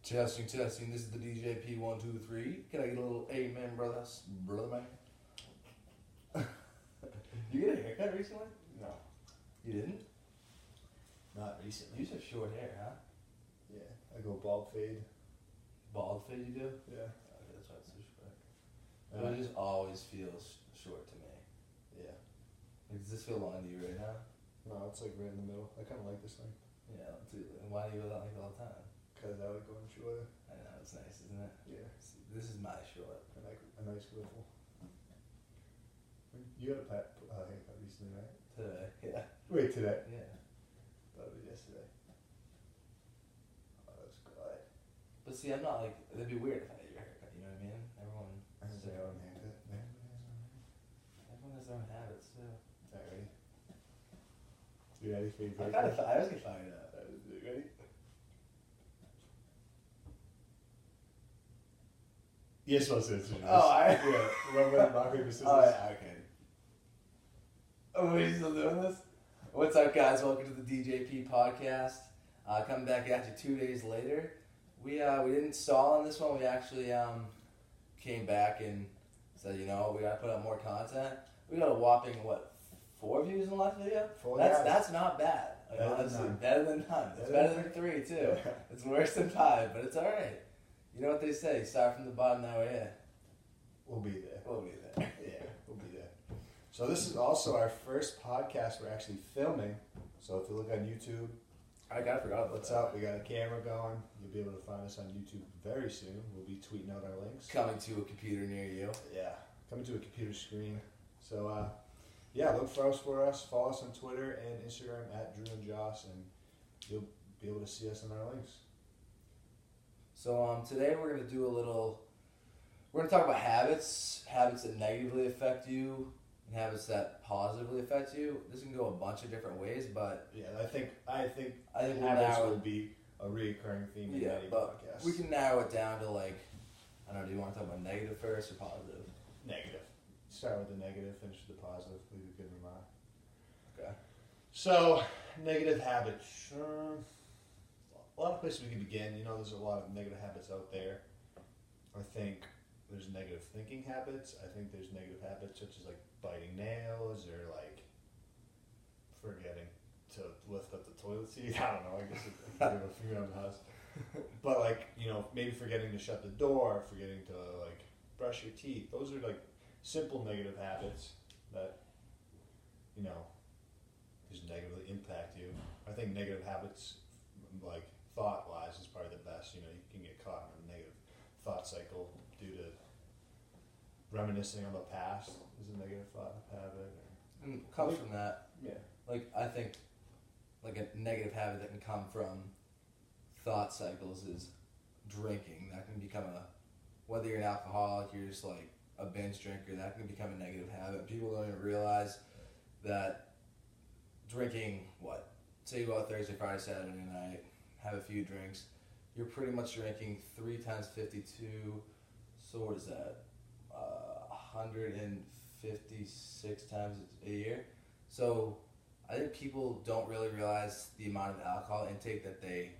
Testing. This is the DJP 123. Can I get a little amen, brother man? You get a haircut recently? No, You didn't? not recently. You just have short hair, huh? Yeah, I go bald fade. Bald fade you do? Yeah. Okay, that's why it's so short. But it just always feels short to me. Yeah. Like, does this feel long to you right now? No, it's like right in the middle. I kind of like this thing. Yeah, too. And why do you like it all the time? Because I like going shorter. I know, it's nice, isn't it? Yeah. This is my short. I like a nice wiffle. You got a haircut recently, right? Today, yeah. Wait, today? Yeah. Thought it was yesterday. Oh, that's good. But see, I'm not like, it'd be weird if I had your haircut, you know what I mean? Everyone I have their own haircut. everyone has their own habits, too. Alright, ready? You ready for your I break? always get fired up. Ready? You're supposed to answer this. Yeah, remember the rock, paper, scissors? Oh, yeah, okay. Oh, are you still doing this? What's up, guys? Welcome to the DJP podcast. Coming back at you 2 days later. We didn't stall on this one. We actually came back and said, you know, we gotta put out more content. We got a whopping 4 views in the last video? 4, That's not bad. Like, Better than honestly, none. better than none. It's better than 3 too. It's worse than 5, but it's all right. You know what they say? Start from the bottom. Now we're here. We'll be there. We'll be there. Yeah, we'll be there. So this is also our first podcast we're actually filming. So if you look on YouTube, I forgot about what's that. up? We got a camera going. You'll be able to find us on YouTube very soon. We'll be tweeting out our links. Coming to a computer near you. Yeah, coming to a computer screen. So yeah, look for us. Follow us on Twitter and Instagram at Drew and Joss, and you'll be able to see us on our links. So today we're gonna do we're gonna talk about habits that negatively affect you, and habits that positively affect you. This can go a bunch of different ways, but Yeah, I think we'll habits narrow will be a recurring theme in any but podcast. we can narrow it down to I don't know. Do you want to talk about negative first or positive? Negative. Start with the negative, finish with the positive, leave a good remark. Okay. So, negative habits. A lot of places we can begin. You know, there's a lot of negative habits out there. I think there's negative thinking habits. I think there's negative habits such as biting nails or forgetting to lift up the toilet seat. I don't know. I guess it's a few around the house. But maybe forgetting to shut the door, forgetting to brush your teeth. Those are simple negative habits that just negatively impact you. I think negative habits thought-wise is probably the best. You can get caught in a negative thought cycle due to reminiscing on the past is a negative thought habit. And it comes from that. Yeah. I think a negative habit that can come from thought cycles is drinking. That can become whether you're an alcoholic, you're just a binge drinker, that can become a negative habit. People don't even realize that drinking, say you go out Thursday, Friday, Saturday night, have a few drinks, you're pretty much drinking 3 times 52, so what is that? 156 times a year. So I think people don't really realize the amount of alcohol intake that they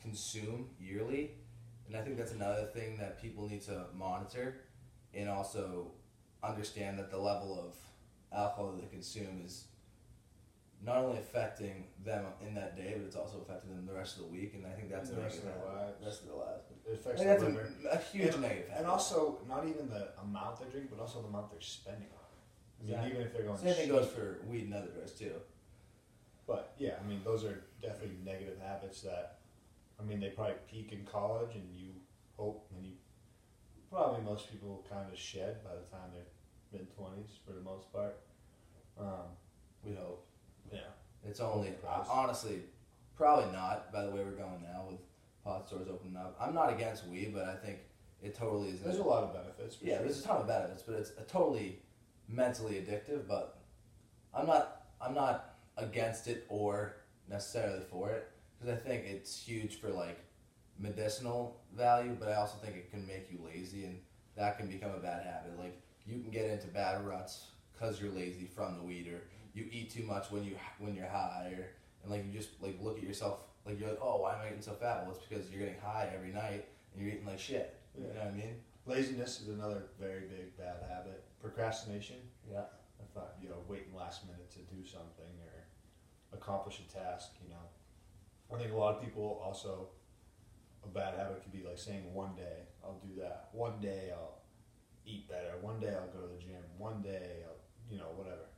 consume yearly, and I think that's another thing that people need to monitor, and also understand that the level of alcohol that they consume is not only affecting them in that day, but it's also affecting them the rest of the week, and I think that's the rest of their lives. Rest of their lives. It affects That's their liver. a huge negative. And also, not even the amount they drink, but also the amount they're spending on it. I mean, Exactly. even if they're going Same thing cheap. goes for weed and other drugs too. But yeah, I mean, those are definitely negative habits that, they probably peak in college, and you hope, and probably most people kind of shed by the time they're mid-20s for the most part. We hope. Yeah. It's only, Price. honestly, probably not, by the way we're going now with pot stores opening up. I'm not against weed, but I think it totally is. There's a lot of benefits. For yeah, sure. there's a ton of benefits, but it's totally mentally addictive, but I'm not against it or necessarily for it, because I think it's huge for medicinal value, but I also think it can make you lazy, and that can become a bad habit. You can get into bad ruts because you're lazy from the weed, or you eat too much when you're high, and you just look at yourself Like you're like, oh, why am I getting so fat? Well, it's because you're getting high every night and you're eating like shit. You know what I mean? Laziness is another very big bad habit. Procrastination. Yeah. I thought, waiting last minute to do something or accomplish a task, I think a lot of people also, a bad habit could be like saying one day I'll do that. One day I'll eat better. One day I'll go to the gym. One day I'll, whatever.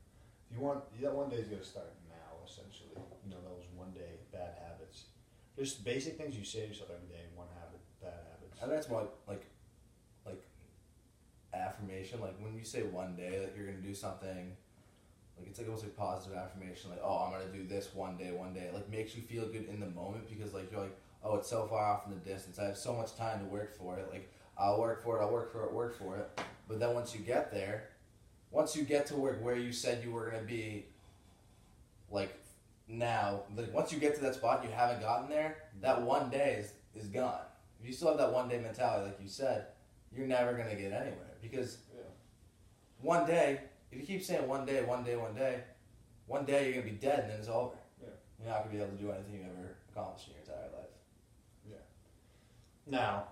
If you want, that one day's got to start now, essentially. Those one day bad habits. Just basic things you say to yourself every day, one habit, bad habits. I think that's more like affirmation. Like when you say one day that you're gonna do something, like it's like almost like positive affirmation. Like, oh, I'm gonna do this one day. Like makes you feel good in the moment because like you're like, oh, it's so far off in the distance. I have so much time to work for it. Like I'll work for it. But then once you get there, once you get to work where you said you were gonna be, like now, like once you get to that spot, you haven't gotten there. That one day is gone. If you still have that one day mentality, like you said, you're never gonna get anywhere because one day, if you keep saying one day, one day you're gonna be dead and then it's over. Yeah. You're not gonna be able to do anything you ever accomplished in your entire life. Yeah. Now,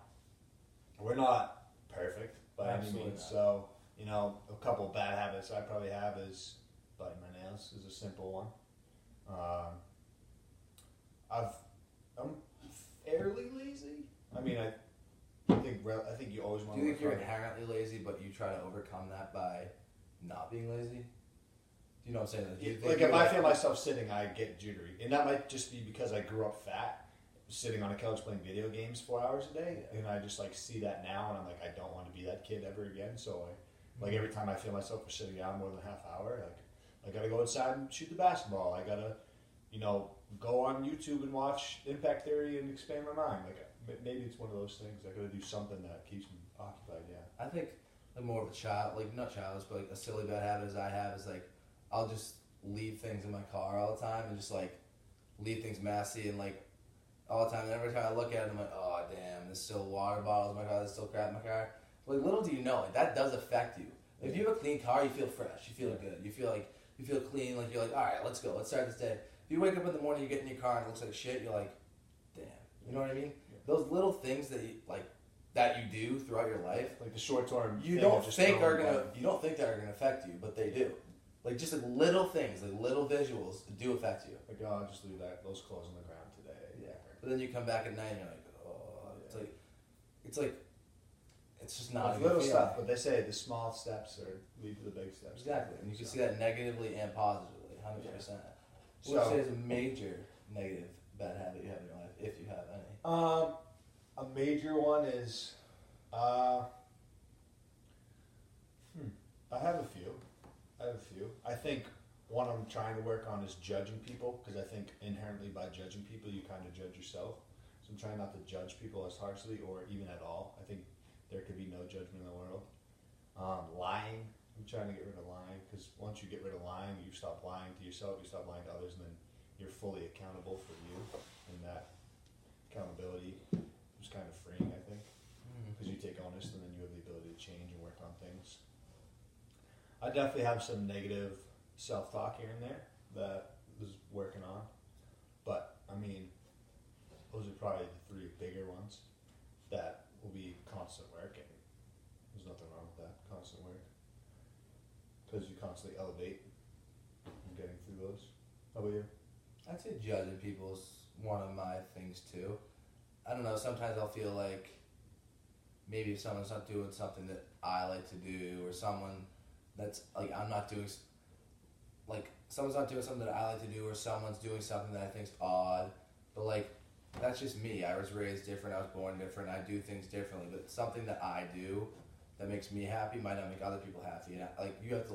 we're not perfect by any means, so a couple of bad habits I probably have is biting my nails is a simple one. I'm fairly lazy. I mean, I think you always want to. Do you think work you're inherently lazy, but you try to overcome that by not being lazy? Do you know what I'm saying? Like if I feel myself sitting, I get jittery, and that might just be because I grew up fat, sitting on a couch playing video games 4 hours a day, and I just like see that now, and I'm like, I don't want to be that kid ever again. So like every time I feel myself for sitting down more than a half hour, like I gotta go outside and shoot the basketball. I gotta, go on YouTube and watch Impact Theory and expand my mind. Like maybe it's one of those things. I gotta do something that keeps me occupied. Yeah. I think like more of a child, like not childish, but like a silly bad habit as I have is like I'll just leave things in my car all the time and just like leave things messy and like all the time. And every time I look at it, I'm like, oh damn, there's still water bottles in my car. There's still crap in my car. But like little do you know, like that does affect you. If you have a clean car, you feel fresh. You feel good. You feel clean. Like you're like, all right, let's go. Let's start this day. If you wake up in the morning, you get in your car and it looks like shit. You're like, damn. You know what I mean? Yeah. Those little things that you do throughout your life, like the short term, you don't think are gonna affect you, but they do. Like just like little things, like little visuals do affect you. Like, oh, I'll just leave those clothes on the ground today. Yeah. But then you come back at night and you're like, oh, it's just not it's little stuff. But they say the small steps lead to the big steps. Exactly, and you can see that negatively and positively, 100%. What would you say is a major negative bad habit you have in your life, if you have any? A major one is, I have a few. I think one I'm trying to work on is judging people, because I think inherently by judging people, you kind of judge yourself. So I'm trying not to judge people as harshly or even at all. I think there could be no judgment in the world. Lying. I'm trying to get rid of lying, because once you get rid of lying, you stop lying to yourself, you stop lying to others, and then you're fully accountable for you. And that accountability is kind of freeing, I think, because you take onus and then you have the ability to change and work on things. I definitely have some negative self-talk here and there that I was working on, but I mean, those are probably the three bigger ones that will be constant work, and there's nothing wrong with that, constant work, because you constantly elevate and getting through those. How about you? I'd say judging people's one of my things too. I don't know, sometimes I'll feel like maybe if someone's not doing something that I like to do, or someone that's like someone's not doing something that I like to do, or someone's doing something that I think's odd, but like that's just me. I was raised different, I was born different, I do things differently, but something that I do that makes me happy might not make other people happy, and you have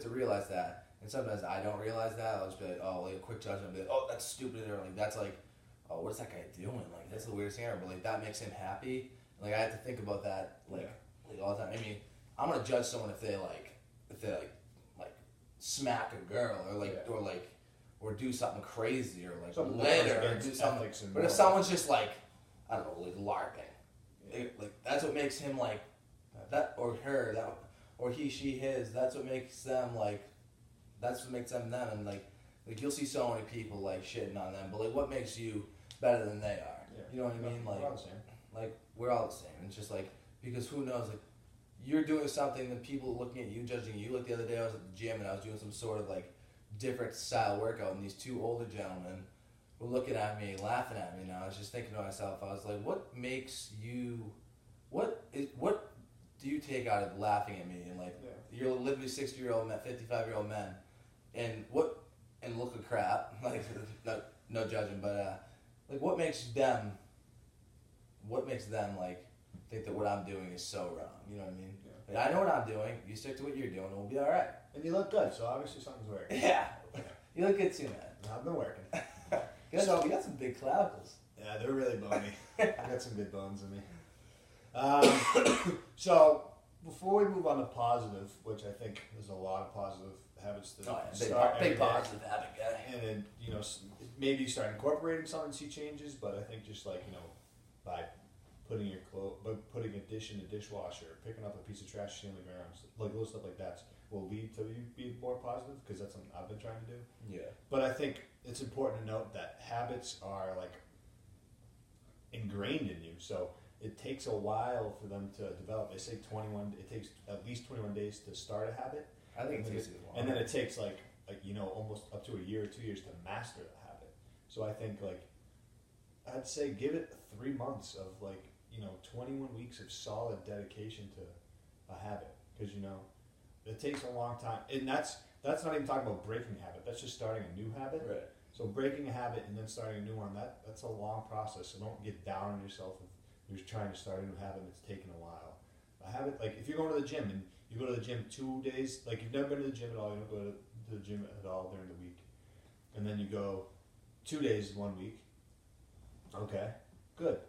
to realize that. And sometimes I don't realize that. I'll just be like, oh, like a quick judgment, I'll be like, oh, that's stupid, or like that's like, oh, what's that guy doing? Like that's the weirdest thing ever. But like that makes him happy. Like I have to think about that like all the time. I mean, I'm gonna judge someone if they smack a girl or do something crazy or like litter or do something. But if someone's just like, I don't know, like LARPing, like that's what makes him like that, or her, that, or he, she, his. That's what makes them like. That's what makes them them. And like you'll see so many people like shitting on them, but like what makes you better than they are. Yeah. You know what I mean? We're all the same. Like we're all the same. It's just like because who knows? Like you're doing something, then people looking at you, judging you. Like the other day, I was at the gym and I was doing some sort of like different style workout, and these two older gentlemen were looking at me, laughing at me. Now I was just thinking to myself, I was like, what makes you? What do you take out of laughing at me? And like you're literally 60-year-old men, 55-year-old men, and look at crap. Like no judging, but like what makes them like think that what I'm doing is so wrong? You know what I mean? Yeah. Like, I know what I'm doing. You stick to what you're doing, and we'll be all right. And you look good, so obviously something's working. Yeah, you look good too, man. I've been working. You got some big clavicles. Yeah, they're really bony. I got some good bones in me. So before we move on to positive, which I think there's a lot of positive habits to start every big day. positive habit guy. And then, you know, maybe you start incorporating some and see changes, but I think just like, you know, by putting a dish in the dishwasher, picking up a piece of trash on the ground, like little stuff like that will lead to you being more positive, because that's something I've been trying to do. Yeah. But I think it's important to note that habits are like ingrained in you, so it takes a while for them to develop. They say it takes at least 21 days to start a habit. I think it takes a while. And then it takes like you know, almost up to a year or 2 years to master the habit. So I think like I'd say give it 3 months of like, you know, 21 weeks of solid dedication to a habit, because you know it takes a long time, and that's not even talking about breaking a habit. That's just starting a new habit. Right. So breaking a habit and then starting a new one, that's a long process. So don't get down on yourself if you're trying to start a new habit and it's taking a while. A habit, like if you're going to the gym and you go to the gym 2 days, like you've never been to the gym at all, you don't go to the gym at all during the week, and then you go 2 days 1 week, okay, good.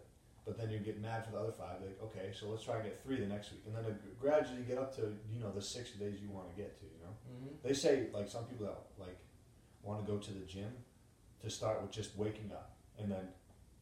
But then you get mad for the other 5, like, okay, so let's try and get 3 the next week. And then gradually get up to, you know, the 6 days you want to get to, you know? Mm-hmm. They say, like, some people that, like, want to go to the gym to start with just waking up and then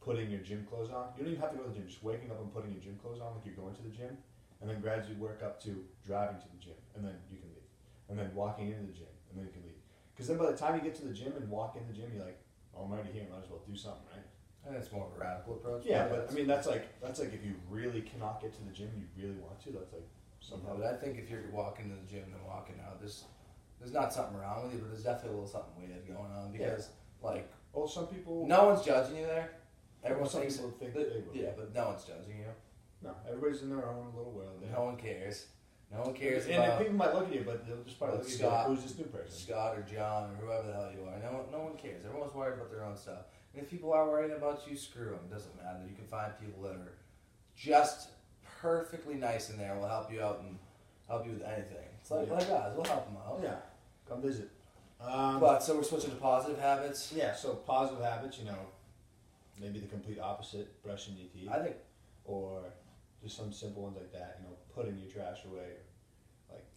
putting your gym clothes on. You don't even have to go to the gym, just waking up and putting your gym clothes on like you're going to the gym, and then gradually work up to driving to the gym, and then you can leave. And then walking into the gym, and then you can leave. Because then by the time you get to the gym and walk in the gym, you're like, oh, I'm already here, might as well do something, right? I think it's more of a radical approach. Yeah, but I mean that's like if you really cannot get to the gym, you really want to. That's like somehow. But I think if you're walking to the gym and walking out, there's not something wrong with you, but there's definitely a little something weird going on because like some people. No one's judging you there. Everyone some thinks people think that, they will. yeah, but no one's judging you. No, everybody's in their own little world. There. No one cares. No one cares and about people might look at you, but they'll just probably look at you like, who's this new person? Scott or John or whoever the hell you are. No one cares. Everyone's worried about their own stuff. And if people are worried about you, screw them. It doesn't matter. You can find people that are just perfectly nice in there and will help you out and help you with anything. It's like us. We'll help them out. Yeah, come visit. But so we're switching to positive habits. Yeah, so positive habits, you know, maybe the complete opposite, brushing your teeth. I think, or just some simple ones like that, you know, putting your trash away.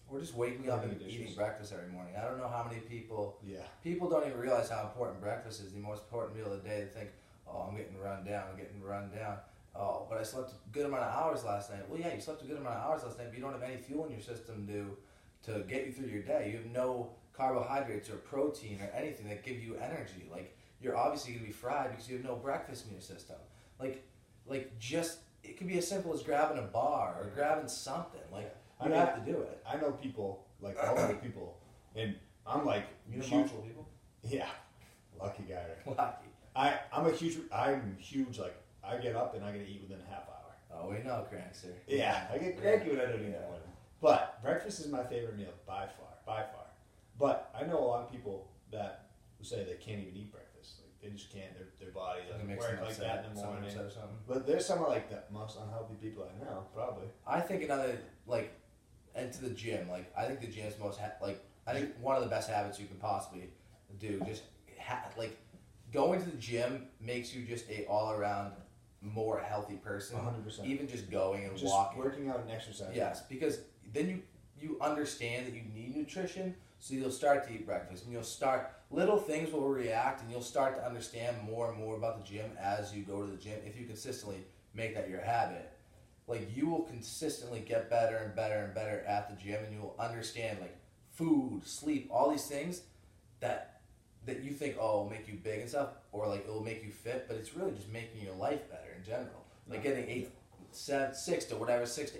Or just waking up and dishes. eating breakfast every morning. I don't know how many people don't even realize how important breakfast is. The most important meal of the day. They think, oh, I'm getting run down. Oh, but I slept a good amount of hours last night. Well, yeah, you slept a good amount of hours last night, but you don't have any fuel in your system to get you through your day. You have no carbohydrates or protein or anything that give you energy. Like, you're obviously going to be fried because you have no breakfast in your system. Like just, it could be as simple as grabbing a bar or grabbing something. Like, you have to do it. I know people, like elderly people, and I'm like huge people. Yeah, lucky guy. Lucky. I'm huge. Like I get up and I gotta eat within a half hour. Oh, we know, Crankster. Yeah, I get cranky when I don't eat that one. But breakfast is my favorite meal by far. But I know a lot of people that who say they can't even eat breakfast. Like they just can't. Their body doesn't work like that in the morning. But there's some of like the most unhealthy people I know, probably. I think another and to the gym, I think the gym's I think one of the best habits you can possibly do. Just going to the gym makes you just a all around more healthy person. 100%. Even just going and just walking, working out and exercising. Yes, because then you understand that you need nutrition, so you'll start to eat breakfast, and little things will react, and you'll start to understand more and more about the gym as you go to the gym. If you consistently make that your habit. You will consistently get better and better and better at the gym, and you will understand food, sleep, all these things that that you think, oh, it'll make you big and stuff, or like it'll make you fit, but it's really just making your life better in general. Like getting 6 to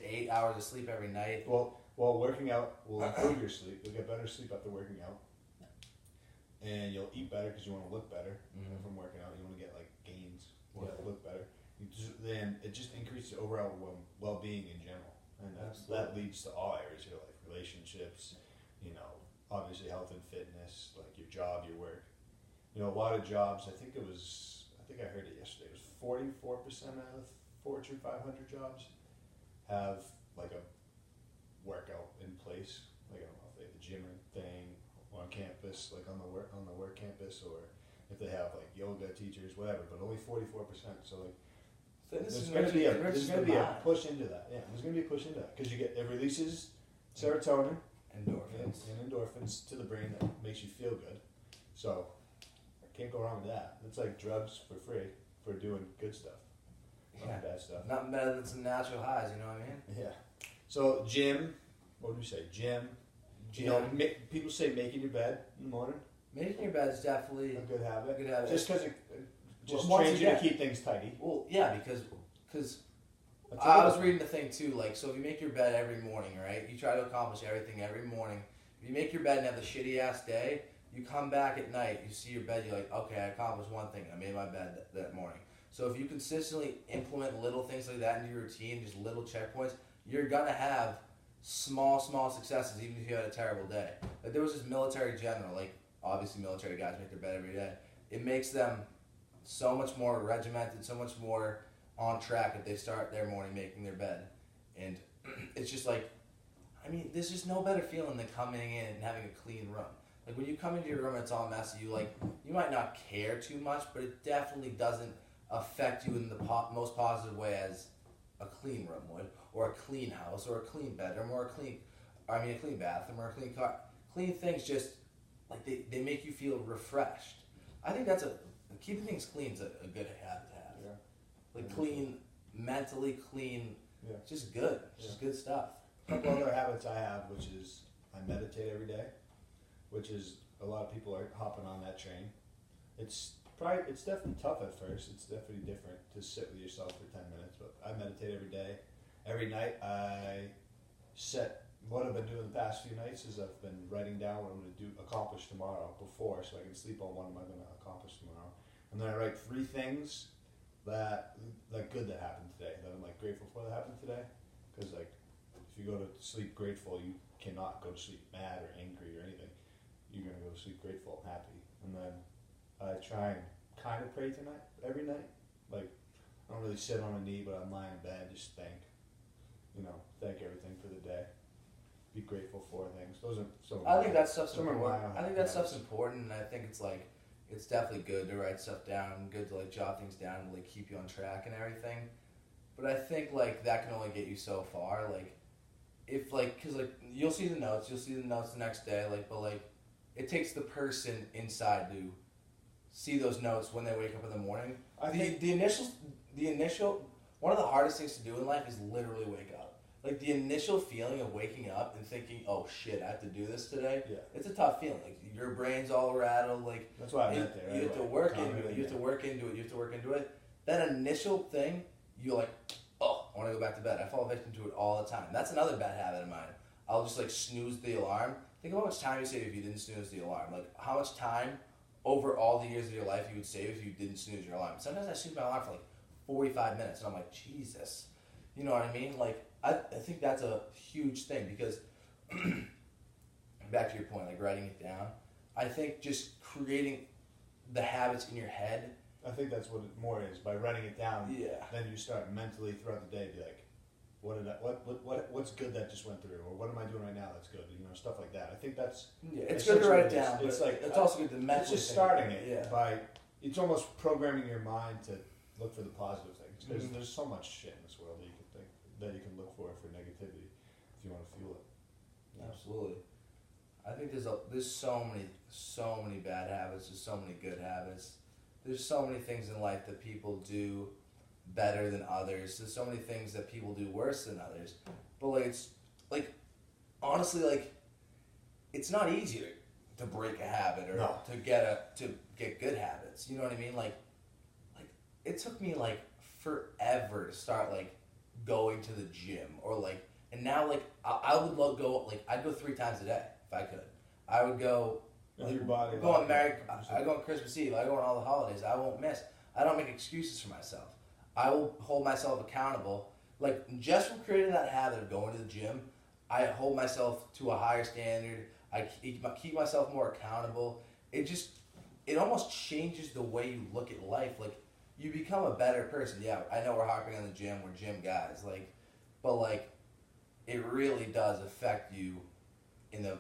8 hours of sleep every night. Well, working out will improve your sleep. You'll get better sleep after working out, and you'll eat better because you want to look better from working out. You want to get like gains. You want to look better. Then it just increases overall well-being in general, and that leads to all areas of your life: relationships, obviously health and fitness, like your job, your work. A lot of jobs. I think I heard it yesterday. It was 44% of Fortune 500 jobs have like a workout in place. Like I don't know if they have the gym thing on campus, like on the work campus, or if they have like yoga teachers, whatever. But only 44%. So like. There's going to be a push into that. Yeah, there's going to be a push into that because it releases serotonin, endorphins to the brain that makes you feel good. So I can't go wrong with that. It's like drugs for free for doing good stuff, not bad stuff. Nothing better than some natural highs. You know what I mean? Yeah. So gym. What do we say? Gym. People say making your bed in the morning. Making your bed is definitely a good habit. Just because it trains you to keep things tidy. Well, yeah, because I was reading the thing too. Like, so if you make your bed every morning, right? You try to accomplish everything every morning. If you make your bed and have the shitty ass day, you come back at night, you see your bed, you're like, okay, I accomplished one thing. I made my bed that morning. So if you consistently implement little things like that into your routine, just little checkpoints, you're gonna have small successes, even if you had a terrible day. Like there was this military general, like obviously military guys make their bed every day. It makes them so much more regimented, so much more on track if they start their morning making their bed. And it's just like, I mean, there's just no better feeling than coming in and having a clean room. Like when you come into your room and it's all messy, you might not care too much, but it definitely doesn't affect you in the most positive way as a clean room would, or a clean house, or a clean bedroom, or a clean bathroom, or a clean car. Clean things just, like they make you feel refreshed. I think keeping things clean is a good habit to have. Yeah. Like clean, mentally clean, just good. Just good stuff. A couple other habits I have, which is I meditate every day, which is a lot of people are hopping on that train. It's definitely tough at first. It's definitely different to sit with yourself for 10 minutes, but I meditate every day. Every night I set what I've been doing the past few nights is I've been writing down what I'm going to accomplish tomorrow before, so I can sleep on what am I going to accomplish tomorrow. And then I write 3 things that good that happened today, that I'm like grateful for that happened today. Because like if you go to sleep grateful, you cannot go to sleep mad or angry or anything. You're going to go to sleep grateful and happy. And then I try and kind of pray every night. Like I don't really sit on a knee, but I'm lying in bed, just thank everything for the day. Be grateful for things. Those are some. I think that stuff's important. I think that stuff's important, and I think it's definitely good to write stuff down, good to like jot things down, and like keep you on track and everything. But I think like that can only get you so far. Like if like, cause like you'll see the notes the next day. Like, but like it takes the person inside to see those notes when they wake up in the morning. I think the initial one of the hardest things to do in life is literally wake up. Like the initial feeling of waking up and thinking, "Oh shit, I have to do this today." Yeah, it's a tough feeling. Like your brain's all rattled. Like that's why I meant there. You have to work into it. You have to work into it. That initial thing, you're like, "Oh, I want to go back to bed." I fall victim to it all the time. That's another bad habit of mine. I'll just like snooze the alarm. Think about how much time you save if you didn't snooze the alarm. Like how much time over all the years of your life you would save if you didn't snooze your alarm. Sometimes I snooze my alarm for like 45 minutes, and I'm like, Jesus, you know what I mean? Like. I think that's a huge thing because, back to your point, like writing it down, I think just creating the habits in your head. I think that's what it more is. By writing it down, yeah. Then you start mentally throughout the day be like, what's good that just went through, or what am I doing right now that's good, stuff like that. I think that's it's good to write it down. It's like it's also good to mentally. It's just starting it by. It's almost programming your mind to look for the positive things because there's so much shit in this world that you can think. That you can look for negativity if you want to fuel it. Absolutely. I think there's so many bad habits, there's so many good habits. There's so many things in life that people do better than others. There's so many things that people do worse than others. But like it's like honestly like it's not easy to break a habit or No. to get good habits. You know what I mean? Like it took me like forever to start like going to the gym or like, and now like I would go like I'd go 3 times a day if I could. I would go. Your body. Go on I go on Christmas Eve. I go on all the holidays. I won't miss. I don't make excuses for myself. I will hold myself accountable. Like just from creating that habit of going to the gym, I hold myself to a higher standard. I keep myself more accountable. It almost changes the way you look at life. Like you become a better person. Yeah, I know we're harping on the gym. We're gym guys. But it really does affect you in a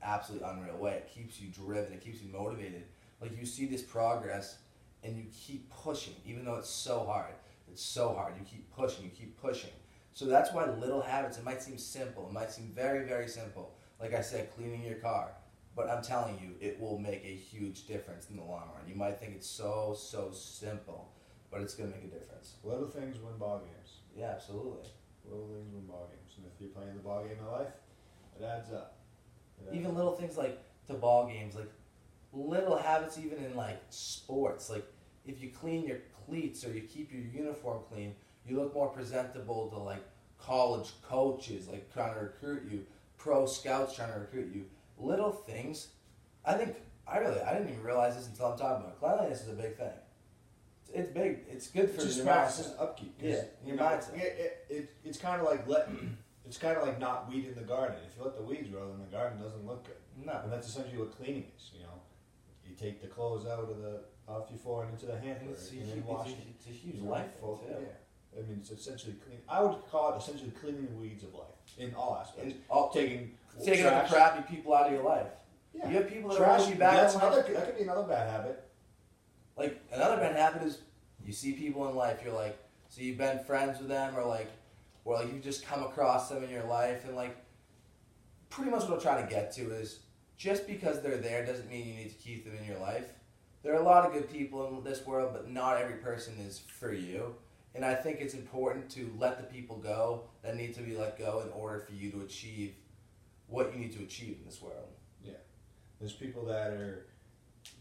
absolutely unreal way. It keeps you driven. It keeps you motivated. Like you see this progress and you keep pushing, even though it's so hard. It's so hard. You keep pushing. You keep pushing. So that's why little habits, it might seem simple. It might seem very, very simple. Like I said, cleaning your car. But I'm telling you, it will make a huge difference in the long run. You might think it's so simple, but it's going to make a difference. Little things win ball games. Yeah, absolutely. Little things win ball games. And if you're playing the ball game of life, it adds up. Even little things like the ball games, like little habits even in like sports. Like if you clean your cleats or you keep your uniform clean, you look more presentable to like college coaches like trying to recruit you, pro scouts trying to recruit you. Little things. I didn't even realize this until I'm talking about it. Cleanliness is a big thing. It's big. It's good for just your practice mindset. upkeep. Yeah, your mindset. It's kind of like it's kind of like not weed in the garden. If you let the weeds grow, then the garden doesn't look good. No. And that's essentially what cleaning is. You take the clothes out of off your floor and into the hamper, and then wash it. It's a huge life thing, too. Yeah. I mean, it's essentially clean. I would call it essentially cleaning the weeds of life in all aspects. Taking the crappy people out of your life. Yeah. You have people that trash. are you back in life. That could be another bad habit. Like another bad habit is you see people in life. You're like, so you've been friends with them, or you just come across them in your life, and like, pretty much what I'm trying to get to is just because they're there doesn't mean you need to keep them in your life. There are a lot of good people in this world, but not every person is for you. And I think it's important to let the people go that need to be let go in order for you to achieve what you need to achieve in this world. Yeah. There's people that are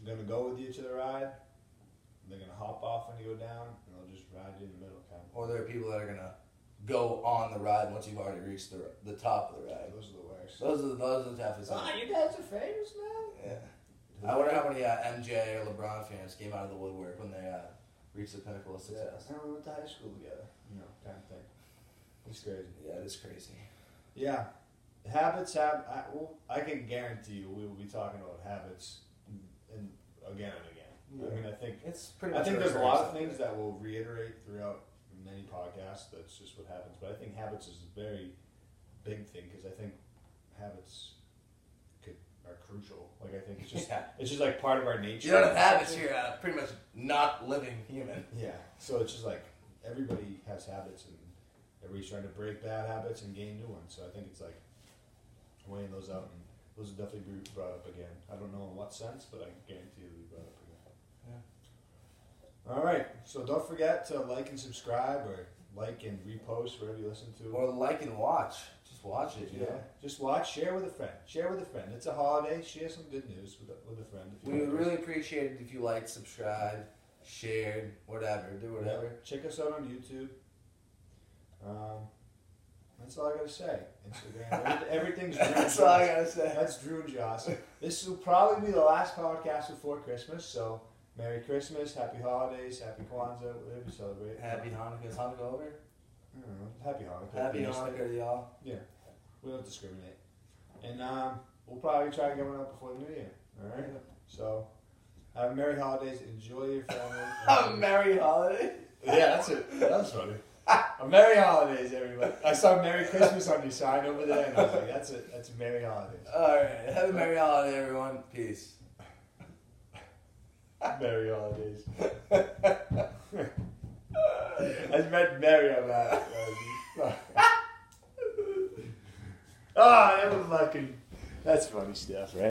going to go with you to the ride. They're going to hop off when you go down, and they'll just ride you in the middle. Kind of. Or there are people that are going to go on the ride once you've already reached the top of the ride. Those are the worst. Those are the toughest. You guys are famous now? Yeah. I wonder how many MJ or LeBron fans came out of the woodwork when they reached the pinnacle of success. Yeah. We went to high school together. Kind of thing. It's crazy. Yeah, it is crazy. Yeah. Habits I can guarantee you we will be talking about habits and again and again. Yeah. I mean, I think there's a lot of things that we'll reiterate throughout many podcasts. That's just what happens. But I think habits is a very big thing because I think habits are crucial. Like I think it's just like part of our nature. You don't have habits, you're pretty much not living human. Yeah. So it's just like everybody has habits and everybody's trying to break bad habits and gain new ones. So I think it's like weighing those out, and those will definitely be brought up again. I don't know in what sense, but I can guarantee they'll be brought up again. Yeah. All right. So don't forget to like and subscribe, or like and repost wherever you listen to. Or like and watch. Just watch it. You know? Just watch. Share with a friend. It's a holiday. Share some good news with a friend. We would really appreciate it if you liked, subscribed, shared, whatever. Do whatever. Yeah. Check us out on YouTube. That's all I gotta say. Instagram. Everything's Drew. That's all I gotta say. That's Drew and Joss. This will probably be the last podcast before Christmas, so Merry Christmas, Happy Holidays, Happy Kwanzaa, whatever you celebrate. Happy Hanukkah. Is Hanukkah over? I don't know. Happy Hanukkah. Happy Hanukkah to y'all. Yeah. We don't discriminate. And we'll probably try to get one out before the New Year. Alright? So, have Merry Holidays. Enjoy your family. A Merry Holiday? Yeah, that's it. That was funny. A Merry Holidays, everybody. I saw Merry Christmas on your sign over there, and I was like, that's it. That's Merry Holidays. Alright. Have a Merry Holiday, everyone. Peace. Merry Holidays. I meant Merry on that. That was fucking... That's funny stuff, right?